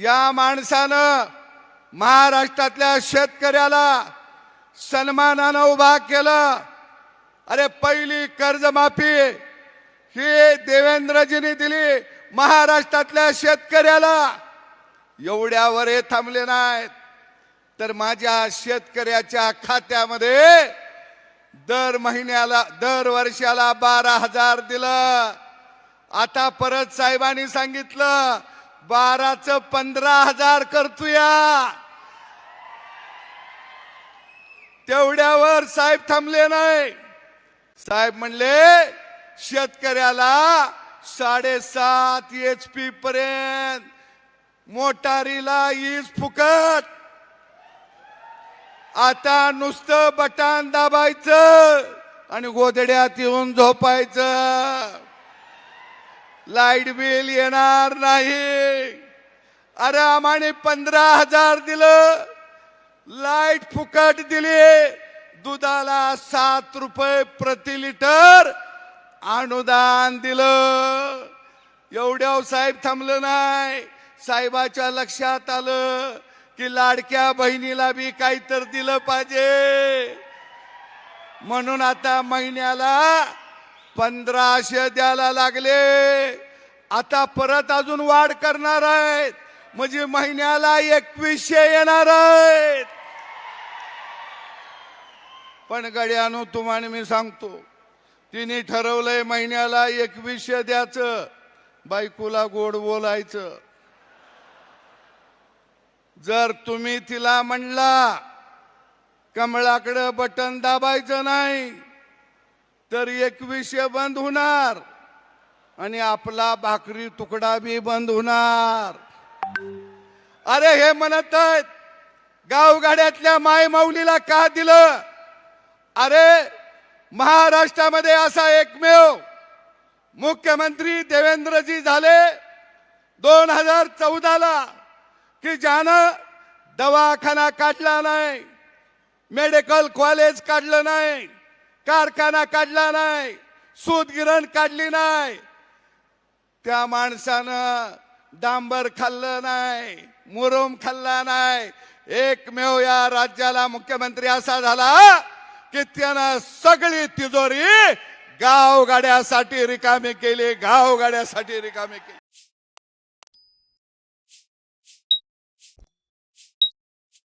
त्या माणसानं महाराष्ट्रातल्या शेतकऱ्याला सन्मानानं उभा केलं। अरे पहिली कर्जमाफी ही देवेंद्रजींनी दिली महाराष्ट्रातल्या शेतकऱ्याला। एवढ्यावर हे थांबले नाहीत, तर माझ्या शेतकऱ्याच्या खात्यामध्ये दर वर्षाला 12,000 दिलं। आता परत साहेबांनी सांगितलं 12चं 15,000 करतोया। तेवढ्यावर साहेब थांबले नाही। साहेब म्हणले शेतकऱ्याला 7.5 HP पर्यंत मोटारीला वीज फुकट। आता नुसतं बटन दाबायचं आणि गोधड्यात येऊन झोपायचं, लाईट बिल येणार नाही। अरे आम्हाने 15,000 दिलं, लाईट फुकट दिली, दुधाला 7 रुपये प्रति लिटर अनुदान दिलं। एवढ्या साहेब थांबलं नाही। साहेबाच्या लक्षात आलं की लाडक्या बहिणीला बी काहीतरी दिलं पाहिजे, म्हणून आता महिन्याला 1,500 द्यायला लागले। आता परत अजून वाढ करणार आहेत, म्हणजे महिन्याला 2,100 येणार आहेत। पण गड्यानो तुम्हाला मी सांगतो, तिने ठरवलंय महिन्याला 2,100 द्यायचं, बायकोला गोड बोलायचं। जर तुम्ही तिला म्हणला कमळाकडे बटन दाबायचं नाही, तर 2,100 बंद होणार आणि आपला भाकरी तुकडा बी बंद होणार। अरे हे म्हणत आहेत गावगाड्यातल्या माय माऊलीला का दिलं? अरे महाराष्ट्रामध्ये असा एकमेव मुख्यमंत्री देवेंद्रजी झाले 2014ला की ज्यानं दवाखाना काढला नाही, मेडिकल कॉलेज काढलं नाही, कारखाना काढला नाही, सूतगिरण काढली नाही। त्या माणसानं डांबर खाल्लं नाही, मुरुम खाल्ला नाही। एकमेव या राज्याला मुख्यमंत्री असा झाला की त्यानं सगळी तिजोरी गावगाड्यासाठी रिकामी केली, गावगाड्यासाठी रिकामी केली।